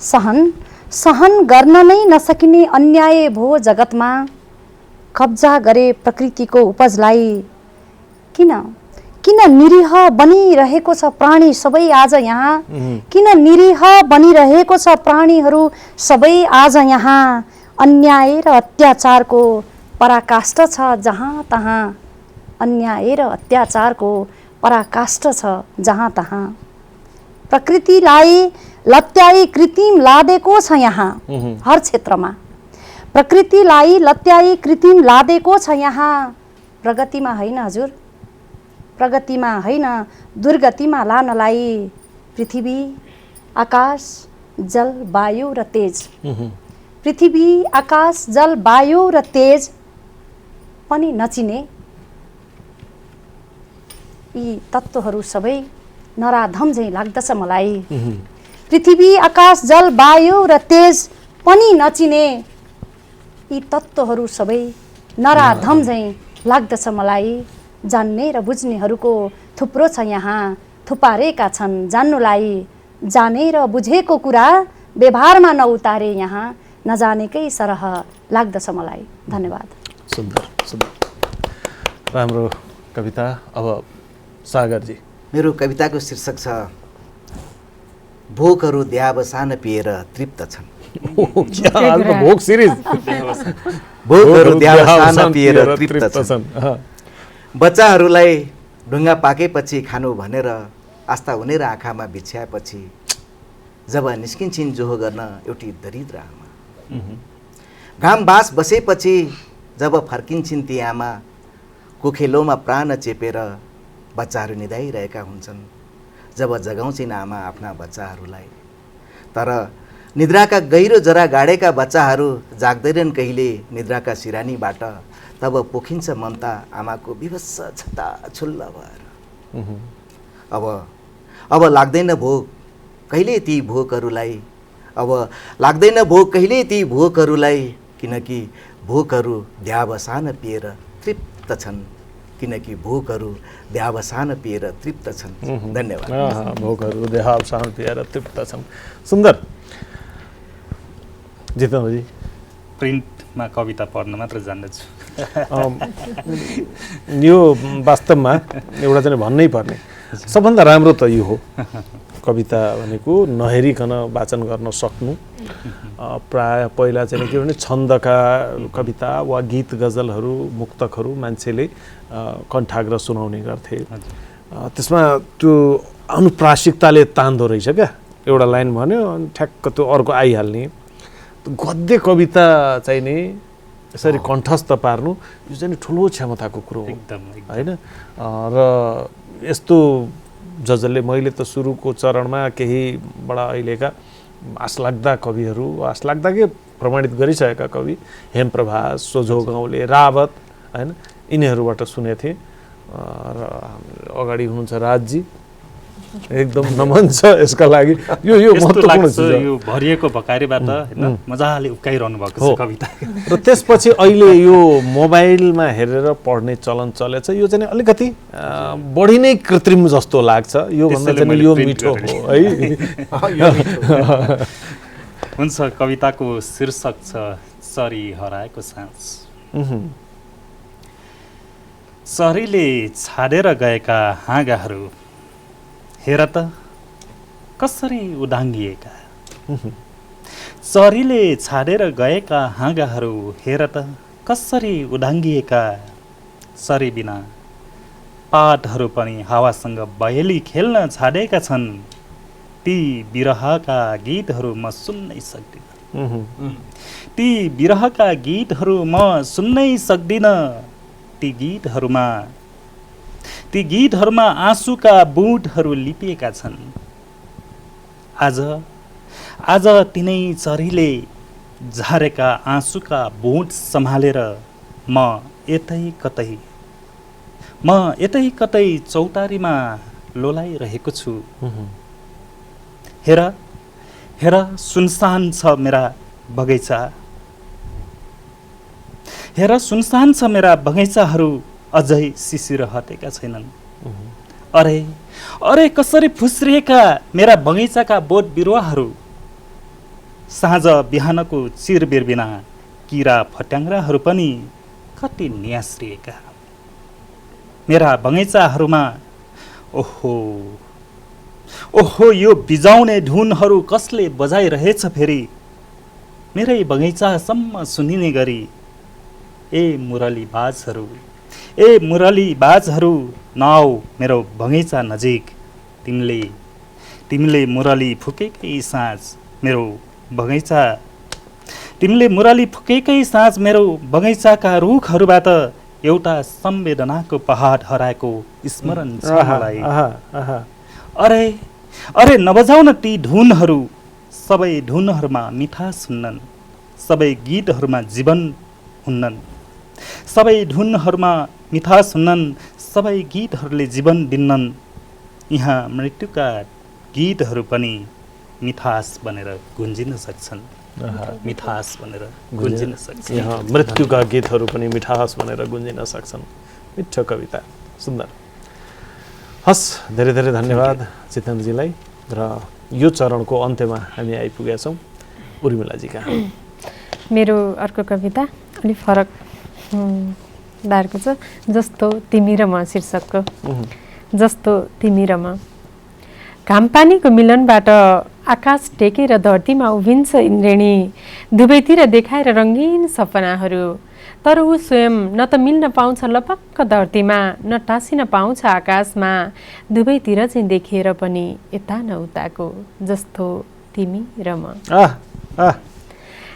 सहन गर्न नै नसकिने अन्याय भो जगतमा। कब्जा गरे प्रकृतिको उपजलाई। किन निरीह बनिरहेको छ प्राणी सबै आज यहाँ। किन निरीह बनिरहेको छ प्राणीहरू सबै आज यहाँ। अन्याय र अत्याचारको पराकाष्ठ छ जहाँ तहाँ। अन्याय र अत्याचारको पराकाष्ठ छ जहाँ तहाँ। प्रकृतिलाई लत्याई कृत्रिम लादेको छ यहाँ। हर क्षेत्रमा प्रकृतिलाई लत्याई कृत्रिम लादेको छ यहाँ। प्रगतिमा होइन हजुर, प्रगतिमा होइन दुर्गतिमा लानलाई। पृथ्वी आकाश जल वायु र तेज, पृथ्वी आकाश जल वायु र तेज पनि नचिने यी तत्त्वहरू सबै नराधम झैँ लाग्दछ मलाई। पृथ्वी आकाश जल वायु र तेज पनि नचिने यी तत्त्वहरू सबै नराधम झैँ लाग्दछ मलाई। जान्ने र बुझ्नेहरूको थुप्रो छ यहाँ, थुपारेका छन् जान्नुलाई। जाने र बुझेको कुरा व्यवहारमा नउतारे यहाँ, नजानेकै सरह लाग्दछ मलाई। धन्यवाद। सुन्दर सुन्दर, राम्रो कविता। अब सागरजी। मेरो कविताको शीर्षक छ भोकहरू द्यावसान पिएर तृप्त छन्। भोक सिरिज। भोकहरू द्यावसान पिएर तृप्त छन्। बच्चाहरूलाई ढुङ्गा पाकेपछि खानु भनेर आस्था हुनेर आँखामा बिछ्याएपछि जब निस्किन्छन् जोहो गर्न एउटी दरिद्र आमा। घाम बास बसेपछि जब फर्किन्छन् ती आमा, कुखेलोमा प्राण चेपेर बच्चाहरू निदाइरहेका हुन्छन्। जब जगाउँछिन् आमा आफ्ना बच्चाहरूलाई, तर निद्राका गहिरो जरा गाडेका बच्चाहरू जाग्दैनन् कहिले निद्राका सिरानीबाट। तब पोखिन्छ ममता आमाको विवश छता छुल्ल भएर। अब लाग्दैन भोक कहिले ती भोकहरूलाई, अब लाग्दैन भोक कहिले ती भोकहरूलाई, किनकि भोकहरू द्यावसान पिएर तृप्त छन्, किनकि भोकहरू द्यावसान पिएर तृप्त छन्। धन्यवाद। भोकहरू द्यावसान पिएर तृप्त छन्। सुन्दर। जितेन्द्रजी। प्रिन्टमा कविता पढ्न मात्र जान्दछु। यो वास्तवमा एउटा चाहिँ भन्नै पर्ने सबभन्दा राम्रो त यो हो, कविता भनेको नहेरिकन वाचन गर्न सक्नु। प्राय पहिला चाहिँ के भने छन्दका कविता वा गीत गजलहरू मुक्तकहरू मान्छेले कण्ठाग्र सुनाउने गर्थे। त्यसमा त्यो अनुप्रासिकताले तान्दो रहेछ क्या। एउटा लाइन भन्यो अनि ठ्याक्क त्यो अर्को आइहाल्ने। गद्य कविता चाहिँ नि यसरी कण्ठस्थ पार्नु यो चाहिँ ठुलो क्षमताको कुरो हो होइन। र यस्तो जसले मैले त सुरुको चरणमा केही बडा अहिलेका आशलाग्दा कविहरू, आशलाग्दा के प्रमाणित गरिसकेका कवि हेमप्रभास, सोझो गाउँले, रावत होइन, यिनीहरूबाट सुनेको थिएँ। र अगाडि हुनुहुन्छ राजजी, एकदम नमन छ यसका लागि। यो महत्त्वपूर्ण छ। यो भरिएको भकारीबाट हैन मजाले उक्काइरहनु भएको छ कविता। र त्यसपछि अहिले यो मोबाइलमा हेरेर पढ्ने चलन चलेछ। यो चाहिँ अलिकति बढी नै कृत्रिम जस्तो लाग्छ। यो भन्दा चाहिँ यो मिठो हो है। हुन्छ, कविताको शीर्षक छ सरी हराएको साँझ। सरीले छाडेर गएका हाँगाहरू हेर त कसरी उदाङ्गिएका। सरीले छाडेर गएका हाँगाहरू हेर त कसरी उदाङ्गिएका। सरी बिना पातहरू पनि हावासँग बहेली खेल्न छाडेका छन्। ती विरहका गीतहरू म सुन्नै सक्दिनँ। ती विरहका गीतहरू म सुन्नै सक्दिनँ। ती गीतहरूमा आँसुका बुँटहरू लिपिएका छन्। आज तिनै चरीले झारेका आँसुका बुँट सम्हालेर म यतै कतै चौतारीमा लोलाइरहेको छु। हेर सुनसान छ मेरा बगैँचा। हेर सुनसान छ मेरा बगैँचाहरू, अझै शिशिर हटेका छैनन्। अरे कसरी फुस्रिएका मेरा बगैँचाका बोट बिरुवाहरू। साँझ बिहानको चिरबिर बिना किरा फट्याङ्ग्राहरू पनि कति नियास्रिएका। मेरा बगैँचाहरूमा ओहो यो बिजाउने धुनहरू कसले बजाइरहेछ फेरि। मेरै बगैँचासम्म सुनिने गरी ए मुरली बाजहरू नआऊ मेरो बगैँचा नजिक। तिमीले मुरली फुकेकै साँझ मेरो बगैँचाका रुखहरूबाट एउटा संवेदनाको पहाड हराएको स्मरण छ मलाई। अरे नबजाउन ती धुनहरू। सबै धुनहरूमा मिठास हुन्नन्, सबै गीतहरूमा जीवन हुन्नन्। सबै धुनहरूमा मिठास हुन्नन्, सबै गीतहरूले जीवन दिन्नन्। यहाँ मृत्युका गीतहरू पनि मिठास बनेर गुन्जिन सक्छन्, मिठास बनेर गुन्जिन सक्छन्। यहाँ मृत्युका गीतहरू पनि मिठास भनेर गुन्जिन सक्छन्। मिठो कविता, सुन्दर। हस्, धेरै धेरै धन्यवाद जितेन्द्रजीलाई। र यो चरणको अन्त्यमा हामी आइपुगेका छौँ। उर्मिलाजी कहाँ? मेरो अर्को कविता अलिक फरक दारको छ। जस्तो तिमी र म शीर्षकको। जस्तो तिमी र म। घामपानीको मिलनबाट आकाश टेकेर धरतीमा उभिन्छ इन्द्रेणी, दुवैतिर देखाएर रङ्गीन सपनाहरू। तर ऊ स्वयं न त मिल्न पाउँछ लपक्क धरतीमा, न टाँसिन पाउँछ आकाशमा, दुवैतिर चाहिँ देखिएर पनि यता न उताको। जस्तो तिमी र म।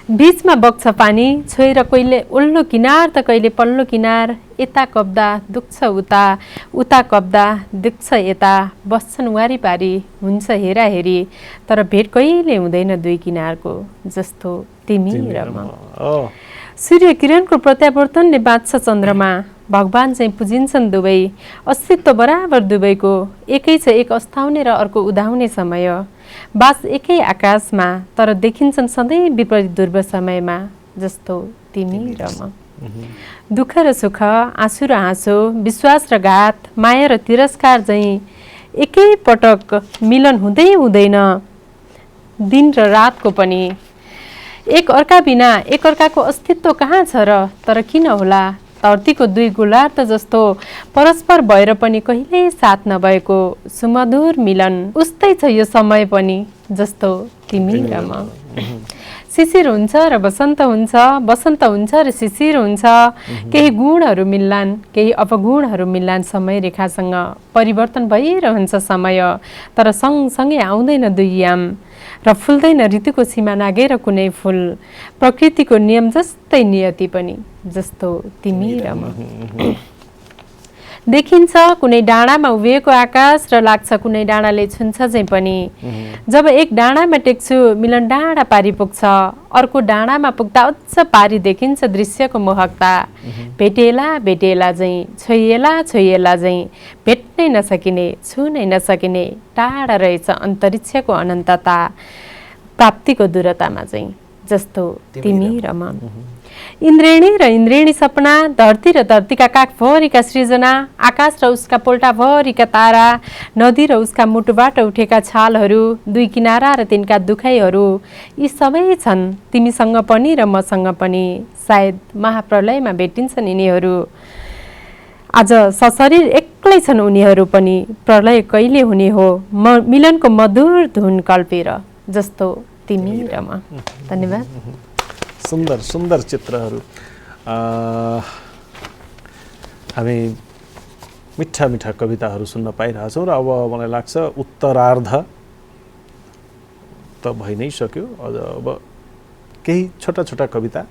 बीचमा बग्छ पानी, छोएर कहिले ओल्लो किनार त कहिले पल्लो किनार, यता कब्दा दुख्छ उता, उता कब्दा दुख्छ यता, बस्छन् वारिपारी हुन्छ हेराहेरी, तर भेट कहिले हुँदैन दुई किनारको। जस्तो तिमी र म। सूर्य किरणको प्रत्यावर्तनले बाँच्छ चन्द्रमा, भगवान चाहिँ पुजिन्छन् दुवै, अस्तित्व बराबर दुवैको, एकै छ एक अस्ताउने र अर्को उदाउने समय। बास एकै आकाशमा, तर देखिन्छन् सधैँ विपरीत ध्रुव समयमा। जस्तो तिमी र म। दुःख र सुख, आँसु र हाँसो, विश्वास र घात, माया र तिरस्कार चाहिँ एकै पटक मिलन हुँदै हुँदैन, दिन र रातको पनि। एक अर्का बिना एक अर्काको अस्तित्व कहाँ छ र? तर किन होला धरतीको दुई गोलार्ध जस्तो परस्पर भएर पनि कहिल्यै साथ नभएको सुमधुर मिलन उस्तै छ यो समय पनि। जस्तो तिमी र म। शिशिर हुन्छ र बसन्त हुन्छ, बसन्त हुन्छ र शिशिर हुन्छ, केही गुणहरू मिल्लान् केही अपगुणहरू मिल्लान्। समय रेखासँग परिवर्तन भइरहन्छ समय, तर सँगसँगै आउँदैन दुई याम, र फुल्दैन ऋतुको सीमा नागेर कुनै फुल, प्रकृतिको नियम जस्तै नियति पनि। जस्तो तिमी र म। देखिन्छ कुनै डाँडामा उभिएको आकाश र लाग्छ कुनै डाँडाले छुन्छ चाहिँ पनि। जब एक डाँडामा टेक्छु मिलन डाँडा पारी पुग्छ, अर्को डाँडामा पुग्दा अझ पारी देखिन्छ दृश्यको मोहकता। भेटेला भेटेला चाहिँ छोइएला छोइएला चाहिँ, भेट्नै नसकिने छुनै नसकिने टाढा रहेछ अन्तरिक्षको अनन्तता, प्राप्तिको दूरतामा चाहिँ। जस्तो तिमी र म। इन्द्रेणी र इन्द्रेणी सपना, धरती र धरतीका काखभरिका सृजना, आकाश र उसका पोल्टाभरिका तारा, नदी र उसका मुटुबाट उठेका छालहरू, दुई किनारा र तिनका दुखाइहरू, यी सबै छन् तिमीसँग पनि र मसँग पनि। सायद महाप्रलयमा भेटिन्छन् यिनीहरू, आज सशरीर एक्लै छन् उनीहरू पनि। प्रलय कहिले हुने हो मिलनको मधुर धुन कल्पेर। जस्तो तिमी र म। धन्यवाद। सुन्दर सुन्दर चित्रहरू। हामी मिठा मिठा कविताहरू सुन्न पाइरहेछौँ र अब मलाई लाग्छ उत्तरार्ध त भइ नै सक्यो। अझ अब केही छोटा छोटा कविता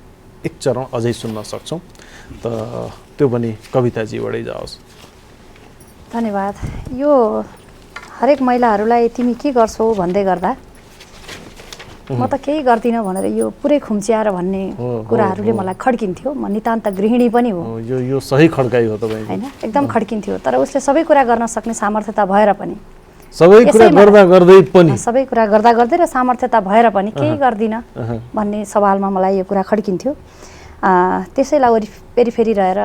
एक चरण अझै सुन्न सक्छौँ, त त्यो पनि कविताजीबाटै जाओस्। धन्यवाद। यो हरेक महिलाहरूलाई तिमी के गर्छौ भन्दै गर्दा म त केही गर्दिनँ भनेर यो पुरै खुम्च्याएर भन्ने कुराहरूले मलाई खड्किन्थ्यो। म नितान्त गृहिणी पनि हो। यो सही खड्काइ हो तपाईँ हैन, एकदम खड्किन्थ्यो। तर उसले सबै कुरा गर्न सक्ने सामर्थ्यता भएर पनि, सबै कुरा गर्दा गर्दै पनि, सबै कुरा गर्दा गर्दै र सामर्थ्यता भएर पनि केही गर्दिनँ भन्ने सवालमा मलाई यो कुरा खड्किन्थ्यो। त्यसैलाई वरिपरि फेरि रहेर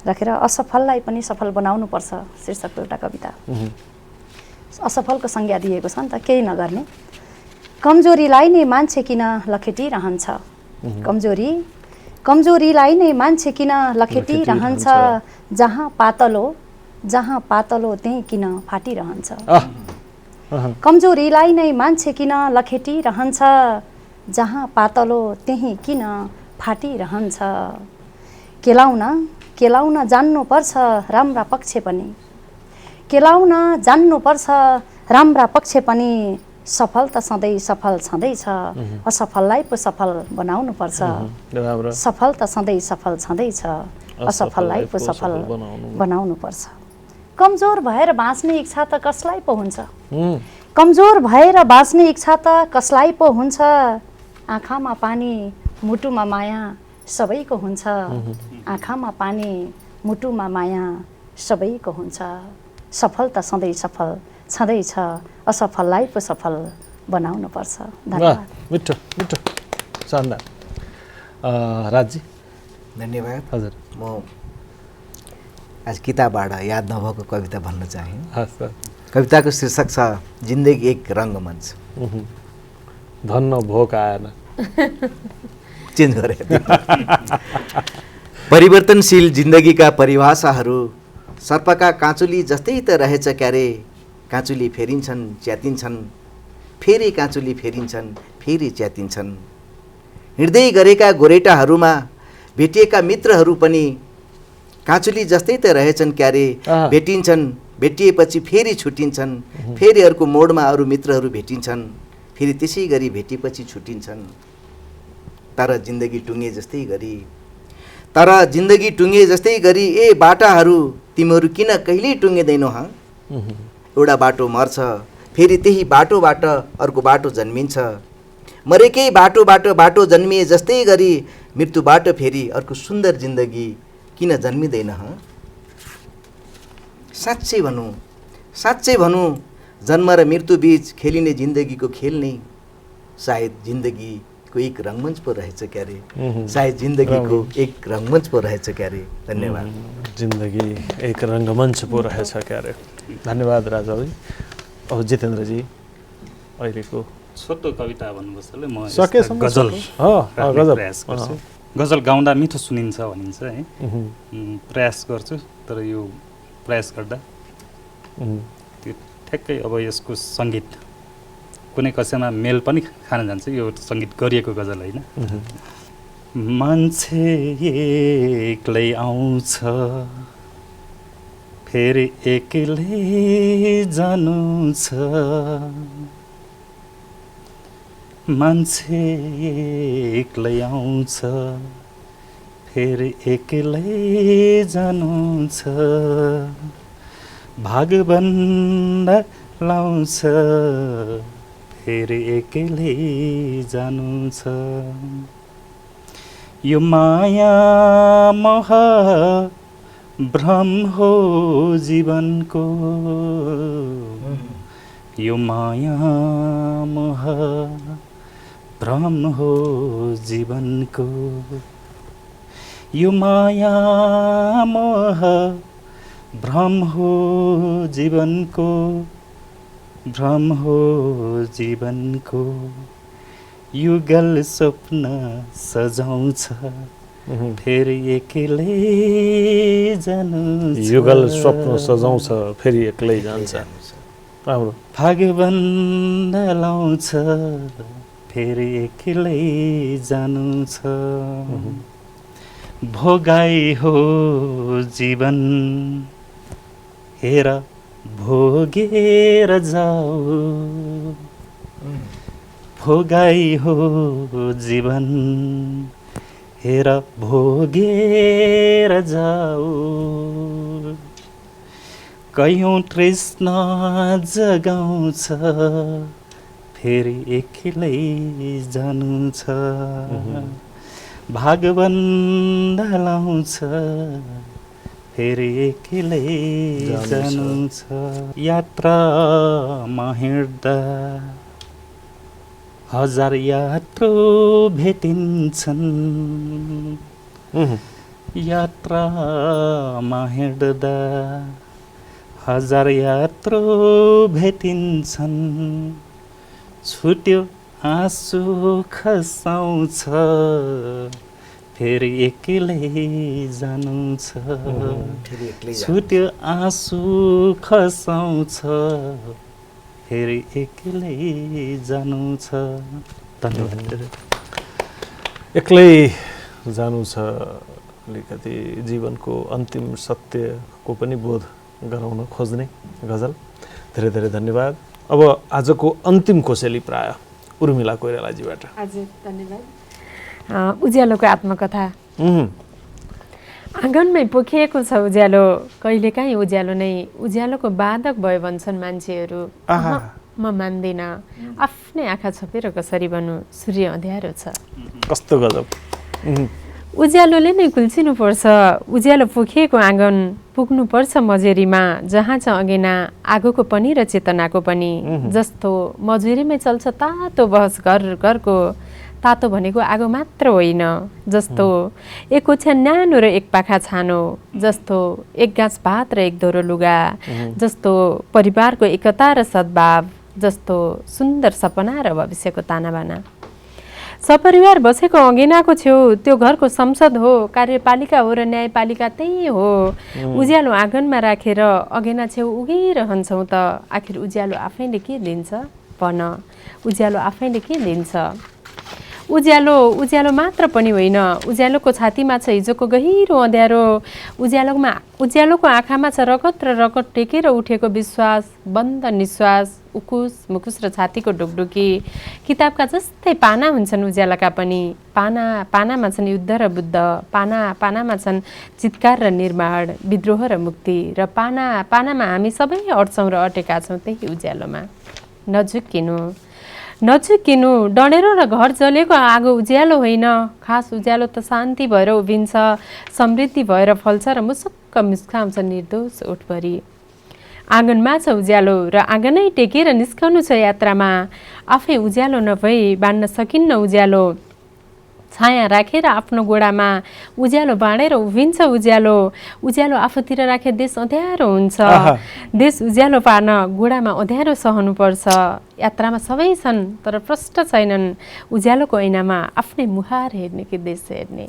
राखेर असफललाई पनि सफल बनाउनुपर्छ शीर्षकको एउटा कविता। असफलको संज्ञा दिएको छ नि त, केही नगर्ने। कमजोरीलाई नै मान्छे किन लखेटिरहन्छ, कमजोरीलाई नै मान्छे किन लखेटिरहन्छ, जहाँ पातलो त्यही किन फाटिरहन्छ। कमजोरीलाई नै मान्छे किन लखेटिरहन्छ, जहाँ पातलो त्यही किन फाटिरहन्छ। केलाउन जान्नुपर्छ राम्रा पक्ष पनि, केलाउन जान्नुपर्छ राम्रा पक्ष पनि। सफल त सधैँ सफल छँदैछ, असफललाई पो सफल बनाउनुपर्छ। सफल त सधैँ सफल छँदैछ, असफललाई पो सफल बनाउनुपर्छ। कमजोर भएर बाँच्ने इच्छा त कसलाई पो हुन्छ, कमजोर भएर बाँच्ने इच्छा त कसलाई पो हुन्छ। आँखामा पानी मुटुमा माया सबैको हुन्छ, आँखामा पानी मुटुमा माया सबैको हुन्छ। सफल त सधैँ सफल छँदैछ, असफललाई पो सफल बनाउनुपर्छ। वाह, धन्यवाद। मिठो मिठो, शानदार। राजी धन्यवाद। हजुर। म आज किताबबाट याद नभएको कविता भन्न चाहेँ। हस् सर। कविताको शीर्षक छ जिन्दगी एक रङ्गमञ्च। धन्न भोक आएन, चेन्ज गरे। परिवर्तनशील जिन्दगीका परिभाषाहरू सर्पका काँचुली जस्तै त रहेछ क्यारे। काँचुली फेरिन्छन् च्यातिन्छन्, फेरि काँचुली फेरिन्छन्, फेरि च्यातिन्छन्। हिँड्दै गरेका गोरेटाहरूमा भेटिएका मित्रहरू पनि काँचुली जस्तै त रहेछन् क्यारे। भेटिन्छन्, भेटिएपछि फेरि छुट्टिन्छन्, फेरि अर्को मोडमा अरू मित्रहरू भेटिन्छन्, फेरि त्यसै गरी भेटेपछि छुट्टिन्छन्। तर जिन्दगी टुङ्गे जस्तै गरी, तर जिन्दगी टुङ्गे जस्तै गरी ए बाटाहरू तिमीहरू किन कहिल्यै टुङ्गिँदैनौ? एउटा बाटो मर्छ, फेरि त्यही बाटोबाट अर्को बाटो जन्मिन्छ। मरेकै बाटोबाट बाटो जन्मिए जस्तै गरी मृत्युबाट फेरि अर्को सुन्दर जिन्दगी किन जन्मिँदैन? साँच्चै भनौँ जन्म र मृत्यु बीच खेलिने जिन्दगीको खेल नै सायद जिन्दगीको एक रङ्गमञ्च पो रहेछ क्यारे। सायद जिन्दगीको एक रङ्गमञ्च पो रहेछ क्यारे। धन्यवाद। जिन्दगी एक रङ्गमञ्च पो रहेछ क्यारे। धन्यवाद राजाजी। अब जितेन्द्रजी, अहिलेको छोटो कविता भन्नुपर्छले म सकेसम्म गजल गजल राख्ने प्रयास गर्छु। गजल गाउँदा मिठो सुनिन्छ भनिन्छ है, प्रयास गर्छु। तर यो प्रयास गर्दा त्यो ठ्याक्कै अब यसको सङ्गीत कुनै कसैमा मेल पनि खान जान्छ। यो सङ्गीत गरिएको गजल होइन। मान्छे एक्लै आउँछ, फेरि एक्लै जानु छ। मान्छे एक्लै आउँछ, फेरि एक्लै जानु छ। भागबन्द लाउँछ, फेरि एक्लै जानु छ। यो माया मोह भ्रम हो जीवनको, यो माया मोह भ्रम हो जीवनको। यो माया मोह भ्रम हो जीवनको, भ्रम हो जीवनको। युगल स्वप्न सजाउँछ, फेरि एक्लै जानु छ। युगल स्वप्न सजाउँछ, फेरि एक्लै जान्छ। राम्रो। भागबन्द लाउँछ, फेरि एक्लै जानु छ। भोगाई हो जीवन, हेर भोगेर जाऊ। भोगाई हो जीवन, हेर भोगेर जाऊ। कयौँ तृष्णा जगाउँछ, फेरि एक्लै जानु छ। भागबन्द लाउँछ, फेरि एक्लै जानु छ। यात्रामा हिँड्दा हजार यात्रु भेटिन्छन्। यात्रामा हिँड्दा हजार यात्रु भेटिन्छन्। छुट्यो आँसु खसाउँछ, फेरि एक्लै जानु छ। छुट्यो आँसु खसाउँछ, फेरि एक्लै जानु छ। धन्यवाद। एक्लै जानु छ, अलिकति जीवनको अन्तिम सत्यको पनि बोध गराउन खोज्ने गजल। धेरै धेरै धन्यवाद। अब आजको अन्तिम कोसेली प्राय उर्मिला कोइरालाजीबाट। हजुर, धन्यवाद। उज्यालोको आत्मकथा। आँगनमै पोखिएको छ उज्यालो, कहिलेकाहीँ उज्यालो नै उज्यालोको बाधक भयो भन्छन् मान्छेहरू। म मान्दिनँ, आफ्नै आँखा छोपेर कसरी भन्नु सूर्य अँध्यारो छ। कस्तो गजब। उज्यालोले नै कुल्चिनुपर्छ, उज्यालो पोखिएको आँगन पुग्नुपर्छ मजेरीमा, जहाँ छ अगेना आगोको पनि र चेतनाको पनि। जस्तो मजुरीमै चल्छ तातो बहस घर घरको, तातो भनेको आगो मात्र होइन। जस्तो एक ओछ्यान न्यानो र एक पाखा छानो, जस्तो एक गाँस भात र एक दोरो लुगा, जस्तो परिवारको एकता र सद्भाव, जस्तो सुन्दर सपना र भविष्यको तानाबाना। सपरिवार बसेको अँगेनाको छेउ त्यो घरको संसद हो, कार्यपालिका हो र न्यायपालिका त्यही हो। उज्यालो आँगनमा राखेर अँगेना छेउ उगिरहन्छौँ त आखिर उज्यालो आफैले के दिन्छ भन, उज्यालो आफैले के दिन्छ। उज्यालो मात्र पनि होइन, उज्यालोको छातीमा छ हिजोको गहिरो अँध्यारो, उज्यालोको आँखामा छ रगत र रगत टेकेर उठेको विश्वास, बन्द निश्वास, उकुस मुकुस र छातीको ढुकढुकी। किताबका जस्तै पाना हुन्छन् उज्यालोका पनि, पानामा छन् युद्ध र बुद्ध, पानामा छन् चित्कार र निर्माण, विद्रोह र मुक्ति, र पानामा हामी सबै अड्छौँ र अटेका छौँ त्यही उज्यालोमा। नझुक्किनु, डढेरो र घर जलेको आगो उज्यालो होइन, खास उज्यालो त शान्ति भएर उभिन्छ, समृद्धि भएर फल्छ र मुसुक्क मुस्काउँछ निर्दोष ओठभरि। आँगनमा छ उज्यालो र आँगनै टेकेर निस्कनु छ यात्रामा, आफै उज्यालो नभई बाँड्न सकिन्न उज्यालो। छाया राखेर आफ्नो गोडामा उज्यालो बाँडेर उभिन्छ उज्यालो आफूतिर राखे देश अँध्यारो हुन्छ। देश उज्यालो पार्न गोडामा अँध्यारो सहनुपर्छ। यात्रामा सबै छन् तर प्रष्ट छैनन्, उज्यालोको ऐनामा आफ्नै मुहार हेर्ने कि देश हेर्ने।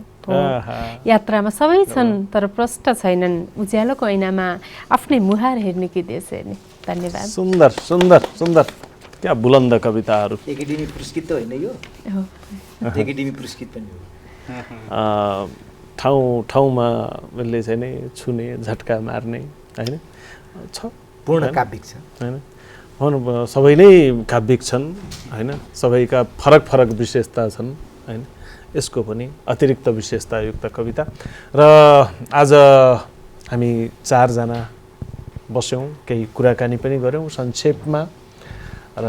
यात्रामा सबै छन् तर प्रष्ट छैनन्, उज्यालोको ऐनामा आफ्नै मुहार हेर्ने कि देश हेर्ने। धन्यवाद। सुन्दर सुन्दर सुन्दर, क्या बुलन्द कविताहरू। एकाडेमी पुरस्कृत त होइन यो, एकाडेमी पुरस्कृत पनि हो। ठाउँमा यसले चाहिँ नि छुने झट्का मार्ने होइन छ, पूर्ण काव्यिक छ होइन। सबै नै काव्यिक छन् होइन, सबैका फरक फरक विशेषता छन् होइन। यसको पनि अतिरिक्त विशेषतायुक्त कविता। र आज हामी चारजना बस्यौँ, केही कुराकानी पनि गऱ्यौँ संक्षेपमा, र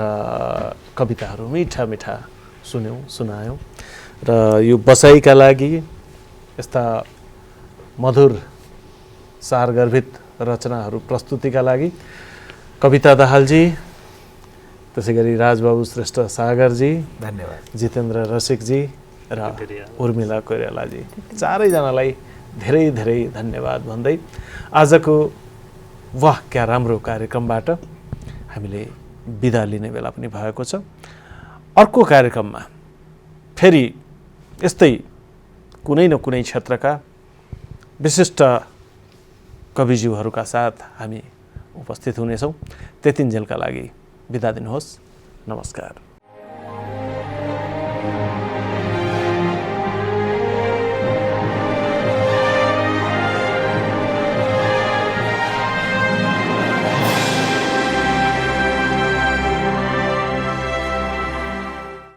कविताहरू मिठा मिठा सुनायौँ। र यो बसाइका लागि, यस्ता मधुर सारगर्भित रचनाहरू प्रस्तुतिका लागि कविता दाहालजी, त्यसै गरी राजबाबु श्रेष्ठ सागरजी, धन्यवाद, जितेन्द्र रसिकजी र उर्मिला कोइरालाजी, चारैजनालाई धेरै धेरै धन्यवाद भन्दै आजको वाह क्या राम्रो कार्यक्रमबाट हामीले बिदा लिने बेला पनि भएको छ। अर्को कार्यक्रममा फेरि यस्तै कुनै न कुनै क्षेत्रका विशिष्ट कविज्यूहरूका साथ हामी उपस्थित हुनेछौँ। त्यतिन्जेलका लागि बिदा दिनुहोस्। नमस्कार।